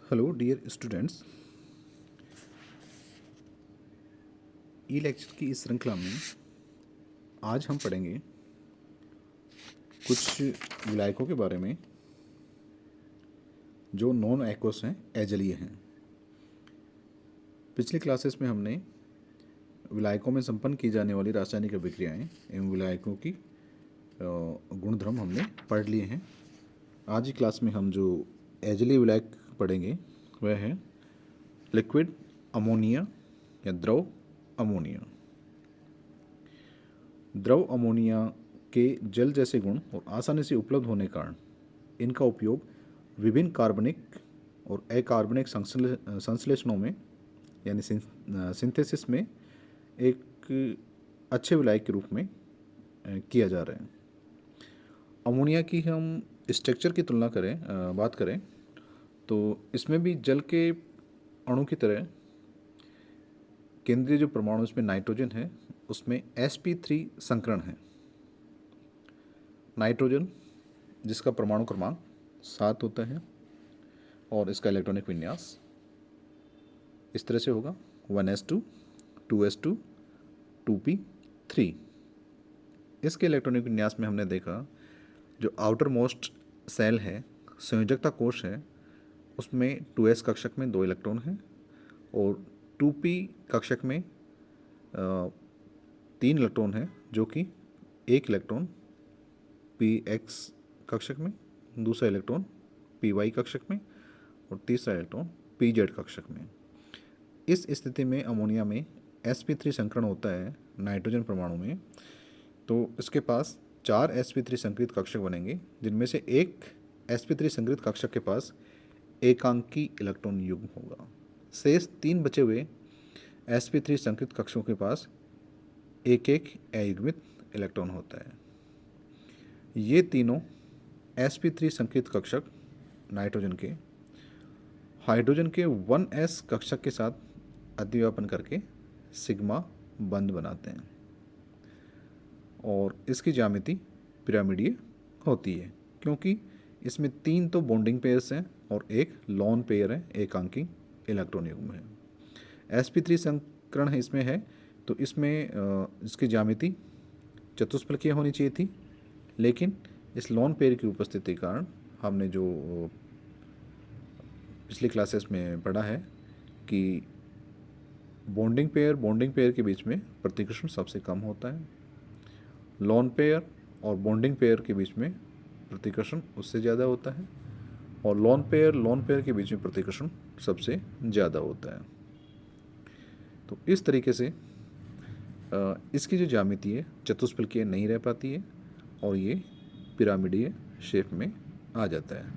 Hello dear students. E lecture की इस श्रृंखला में आज हम पढ़ेंगे कुछ विलायकों के बारे में जो नॉन एक्वस हैं, एजलीय हैं। पिछली क्लासेस में हमने विलायकों में संपन्न की जाने वाली रासायनिक अभिक्रियाएं एवं विलायकों की गुणधर्म हमने पढ़ लिए हैं। आज की क्लास में हम जो एजलीय विलायक पढ़ेंगे वह है लिक्विड अमोनिया या द्रव अमोनिया। द्रव अमोनिया के जल जैसे गुण और आसानी से उपलब्ध होने के कारण इनका उपयोग विभिन्न कार्बनिक और अकार्बनिक संश्लेषणों में यानी सिंथेसिस में एक अच्छे विलायक के रूप में किया जा रहा है। अमोनिया की हम स्ट्रक्चर की तुलना करें, बात करें तो इसमें भी जल के अणु की तरह केंद्रीय जो परमाणु इसमें नाइट्रोजन है उसमें sp3 संकरण है। नाइट्रोजन जिसका परमाणु क्रमांक 7 होता है और इसका इलेक्ट्रॉनिक विन्यास इस तरह से होगा 1s2 2s2 2p3। इसके इलेक्ट्रॉनिक विन्यास में हमने देखा जो आउटर मोस्ट सेल है, संयोजकता कोश है, उसमें 2s कक्षक में 2 इलेक्ट्रॉन हैं और 2p कक्षक में 3 इलेक्ट्रॉन हैं, जो कि एक इलेक्ट्रॉन px कक्षक में, दूसरा इलेक्ट्रॉन py कक्षक में और तीसरा इलेक्ट्रॉन pz कक्षक में। इस स्थिति में अमोनिया में sp3 संकरण होता है नाइट्रोजन परमाणु में, तो इसके पास 4 sp3 संकरित कक्षक बनेंगे, जिनमें से एक sp3 संकरित कक्षक के पास एकांकी इलेक्ट्रॉन युग्म होगा। शेष 3 बचे हुए sp3 संकरित कक्षकों के पास एक एक अयुग्मित इलेक्ट्रॉन होता है। ये तीनों sp3 संकरित कक्षक नाइट्रोजन के हाइड्रोजन के 1s कक्षक के साथ अधिव्यापन करके सिग्मा बंध बनाते हैं और इसकी ज्यामिति पिरामिडीय होती है, क्योंकि इसमें 3 तो बॉन्डिंग पेयर्स हैं और एक लॉन पेयर है, एकांकी इलेक्ट्रॉन युग्म है। sp3 संकरण है इसमें है, तो इसमें इसकी ज्यामिति चतुष्फलकीय होनी चाहिए थी, लेकिन इस लॉन पेयर की उपस्थिति के कारण हमने जो पिछली क्लासेस में पढ़ा है कि बॉन्डिंग पेयर के बीच में प्रतिकर्षण सबसे कम होता है, लॉन पेयर और बॉन्डिंग पेयर के बीच में प्रतिकर्षण उससे ज़्यादा होता है और लॉन पेयर के बीच में प्रतिकर्षण सबसे ज़्यादा होता है। तो इस तरीके से इसकी जो ज्यामिति है चतुष्फलकीय नहीं रह पाती है और ये पिरामिडीय शेप में आ जाता है,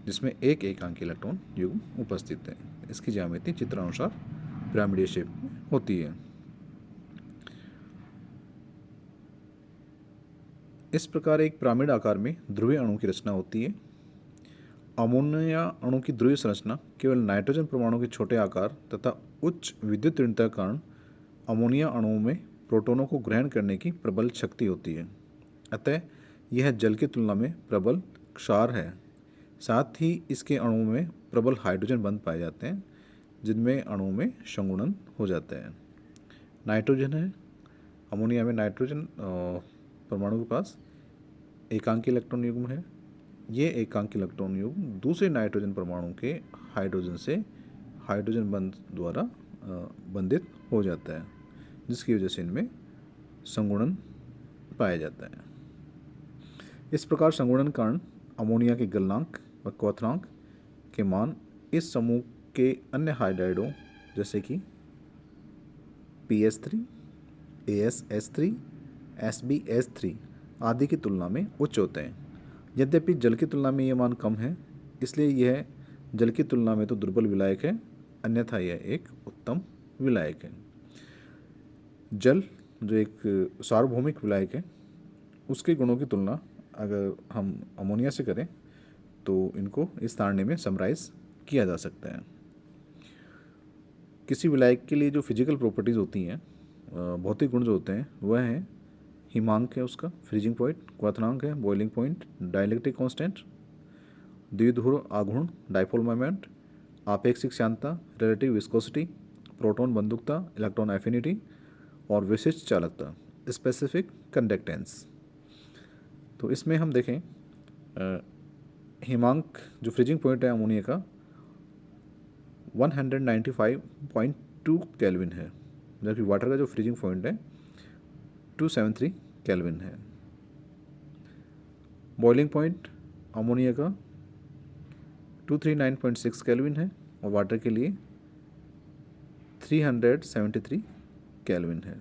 जिसमें एक एकांकी इलेक्ट्रॉन युग्म उपस्थित है। इसकी ज्यामिति चित्रानुसार पिरामिडीय शेप में होती है। इस प्रकार एक पिरामिड आकार में ध्रुवीय अणु की रचना होती है। अमोनिया अणु की ध्रुवीय संरचना केवल नाइट्रोजन परमाणु के छोटे आकार तथा उच्च विद्युत ऋणता के कारण अमोनिया अणुओं में प्रोटॉनों को ग्रहण करने की प्रबल शक्ति होती है, अतः यह जल की तुलना में प्रबल क्षार है। साथ ही इसके अणुओं में प्रबल हाइड्रोजन बंध पाए जाते हैं, जिनमें अणुओं में संगुणन हो जाता है। नाइट्रोजन है, अमोनिया में नाइट्रोजन परमाणु के पास एकांकी इलेक्ट्रॉन युग्म है। ये एकांकी इलेक्ट्रॉन युग्म दूसरे नाइट्रोजन परमाणु के हाइड्रोजन से हाइड्रोजन बंध द्वारा बंधित हो जाता है, जिसकी वजह से इनमें संगुणन पाया जाता है। इस प्रकार संगुणन कारण अमोनिया के गलनांक व क्वथनांक के मान इस समूह के अन्य हाइड्राइडों जैसे कि PS3, AsS3, SbS3 आदि की तुलना में उच्च होते हैं। यद्यपि जल की तुलना में ये मान कम है, इसलिए यह जल की तुलना में तो दुर्बल विलायक है, अन्यथा यह एक उत्तम विलायक है। जल जो एक सार्वभौमिक विलायक है, उसके गुणों की तुलना अगर हम अमोनिया से करें तो इनको इस सारणी में समराइज किया जा सकता है। किसी विलायक के लिए जो फिजिकल प्रॉपर्टीज़ होती हैं, भौतिक गुण जो होते हैं, वह हैं हिमांक है उसका, फ्रीजिंग पॉइंट, क्वथनांक है, बॉइलिंग पॉइंट, डाइलेक्ट्रिक कांस्टेंट, द्विध्रुव आघूर्ण, डाइपोल मोमेंट आपेक्षिक श्यानता, रिलेटिव विस्कोसिटी, प्रोटॉन बंदुकता, इलेक्ट्रॉन एफिनिटी और विशिष्ट चालकता, स्पेसिफिक कंडक्टेंस। तो इसमें हम देखें हिमांक जो फ्रीजिंग पॉइंट है अमोनिया का 195.2 केल्विन है, जबकि वाटर का जो फ्रीजिंग पॉइंट है 273 केल्विन है। बॉइलिंग पॉइंट अमोनिया का 239.6 केल्विन है और वाटर के लिए 373 केल्विन है।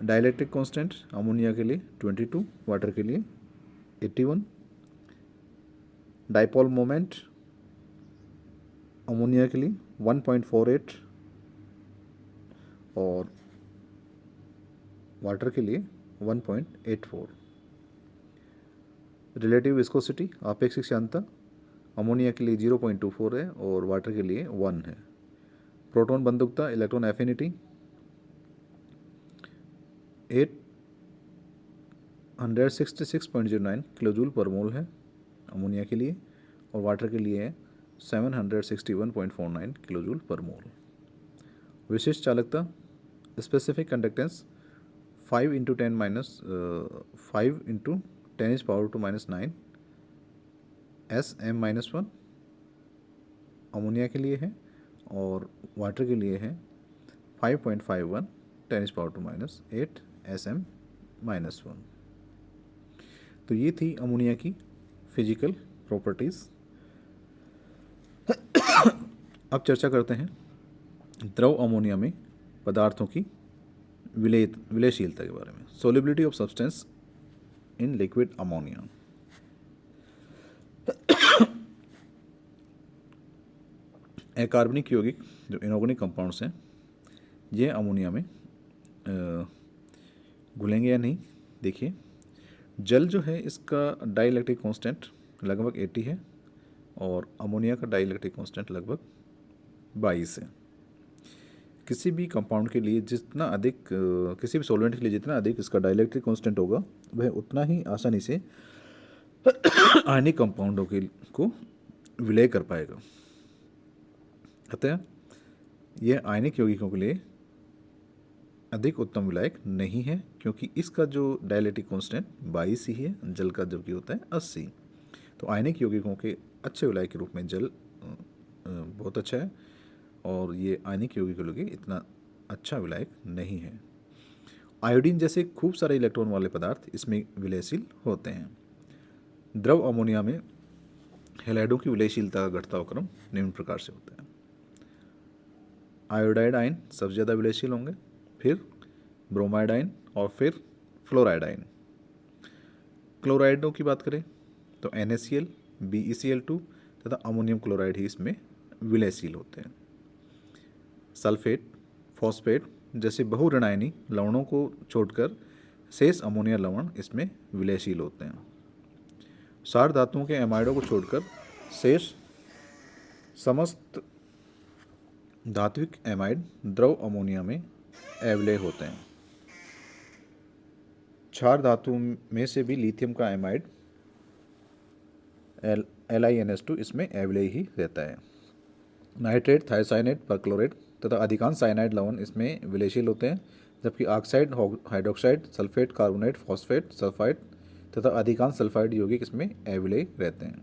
डाइलेक्ट्रिक कांस्टेंट अमोनिया के लिए 22, वाटर के लिए 81। डाइपोल मोमेंट अमोनिया के लिए 1.48 और वाटर के लिए 1.84। रिलेटिव विस्कोसिटी आपेक्षिक श्यानता अमोनिया के लिए 0.24 है और वाटर के लिए 1 है। प्रोटॉन बंदुकता इलेक्ट्रॉन एफिनिटी 866.09 किलोजूल पर मोल है अमोनिया के लिए और वाटर के लिए है 761.49 किलोजूल पर मोल। विशिष्ट चालकता स्पेसिफिक कंडक्टेंस 5 × 10⁻⁹ SM-1 अमोनिया के लिए है और वाटर के लिए है 5.51 10⁻⁸ SM-1। तो ये थी अमोनिया की फिजिकल प्रॉपर्टीज़। अब चर्चा करते हैं द्रव अमोनिया में पदार्थों की विलयशीलता के बारे में। Solubility of substance in liquid ammonia. अकार्बनिक यौगिक जो इनऑर्गेनिक कंपाउंड्स हैं ये अमोनिया में घुलेंगे या नहीं। देखिए जल जो है इसका डाइलेक्ट्रिक कांस्टेंट लगभग 80 है और अमोनिया का डाइलेक्ट्रिक कांस्टेंट लगभग 22 है। किसी भी कंपाउंड के लिए जितना अधिक किसी भी सॉल्वेंट के लिए जितना अधिक इसका डाइलेक्ट्रिक कांस्टेंट होगा वह उतना ही आसानी से आयनिक कंपाउंडों को विलय कर पाएगा। अतः यह आयनिक यौगिकों के लिए अधिक उत्तम विलायक नहीं है क्योंकि इसका जो डाइलेक्ट्रिक कांस्टेंट 22 ही है, जल का जबकि होता है 80। तो आयनिक यौगिकों के अच्छे विलायक के रूप में जल बहुत अच्छा है और ये आयनिक यौगिकों के लिए इतना अच्छा विलायक नहीं है। आयोडीन जैसे खूब सारे इलेक्ट्रॉन वाले पदार्थ इसमें विलयशील होते हैं। द्रव अमोनिया में हैलाइडों की विलयशीलता का घटता क्रम निम्न प्रकार से होता है। आयोडाइड आयन सबसे ज़्यादा विलयशील होंगे, फिर ब्रोमाइड आयन और फिर फ्लोराइड आयन। क्लोराइडों की बात करें तो NaCl, BeCl2 तथा अमोनियम क्लोराइड ही इसमें विलयशील होते हैं। सल्फेट, फॉस्फेट जैसे बहुऋणायनी लवणों को छोड़कर शेष अमोनिया लवण इसमें विलयशील होते हैं। सार धातुओं के एमाइडों को छोड़कर शेष समस्त धात्विक एमाइड द्रव अमोनिया में अविलय होते हैं। क्षार धातु में से भी लिथियम का एमाइड LiNS2 इसमें अविलय ही रहता है। नाइट्रेट, थायोसाइनेट, परक्लोरेट तथा अधिकांश साइनाइड लवण इसमें विलयशील होते हैं, जबकि oxide, hydroxide, sulphate, carbonate, phosphate, sulphide तथा अधिकांश सल्फाइड यौगिक इसमें अविलय रहते हैं।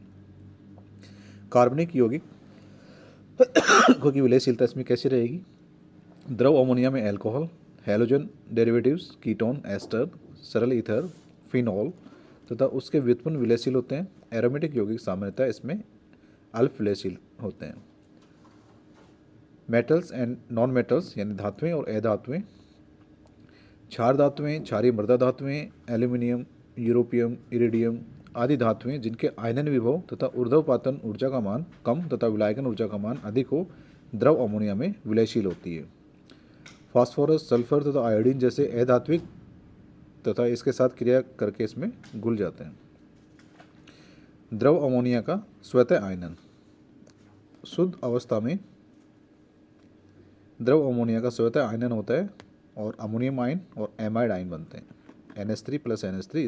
कार्बनिक यौगिक की विलयशीलता इसमें कैसी रहेगी? द्रव अमोनिया में alcohol, halogen derivatives, ketone, ester, सरल ईथर, फिनॉल तथा उसके व्युत्पन्न विलयशील होते हैं। एरोमेटिक यौगिक सामान्यतः इसमें अल्प विलयशील होते हैं। मेटल्स एंड नॉन मेटल्स यानी धातुएं और अधातुएं। क्षार धातुएं, क्षारीय मृदा धातुएं, एल्यूमिनियम, यूरोपियम, इरिडियम आदि धातुएं जिनके आयनन विभव तथा ऊर्ध्वपातन ऊर्जा का मान कम तथा विलायकन ऊर्जा का मान अधिक हो, द्रव अमोनिया में विलयशील होती है। फास्फोरस, सल्फर तथा आयोडीन जैसे अधात्विक तथा इसके साथ क्रिया करके इसमें घुल जाते हैं। द्रव अमोनिया का स्वतः आयनन। शुद्ध अवस्था में द्रव अमोनिया का स्वतः आयनन होता है और अमोनियम आयन और एमाइड आयन बनते हैं। NH3 + NH3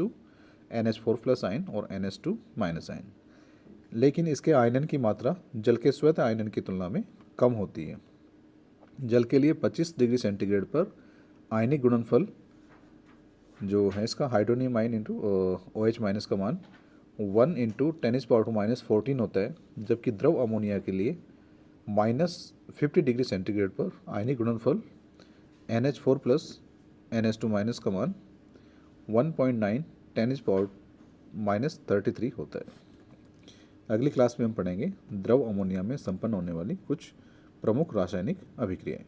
= NH4+ आयन और NH2- आयन। लेकिन इसके आयनन की मात्रा जल के श्वेत आयनन की तुलना में कम होती है। जल के लिए 25 डिग्री सेंटीग्रेड पर आयनिक गुणनफल जो है इसका hydronium ion into OH minus का मान 1 इंटू 10⁻⁻14 होता है, जबकि द्रव अमोनिया के लिए -50 डिग्री सेंटीग्रेड पर आयनिक गुणनफल NH4 प्लस NH2 माइनस का मान 1.9 10⁻⁻33 होता है। अगली क्लास में हम पढ़ेंगे द्रव अमोनिया में संपन्न होने वाली कुछ प्रमुख रासायनिक अभिक्रियाएं।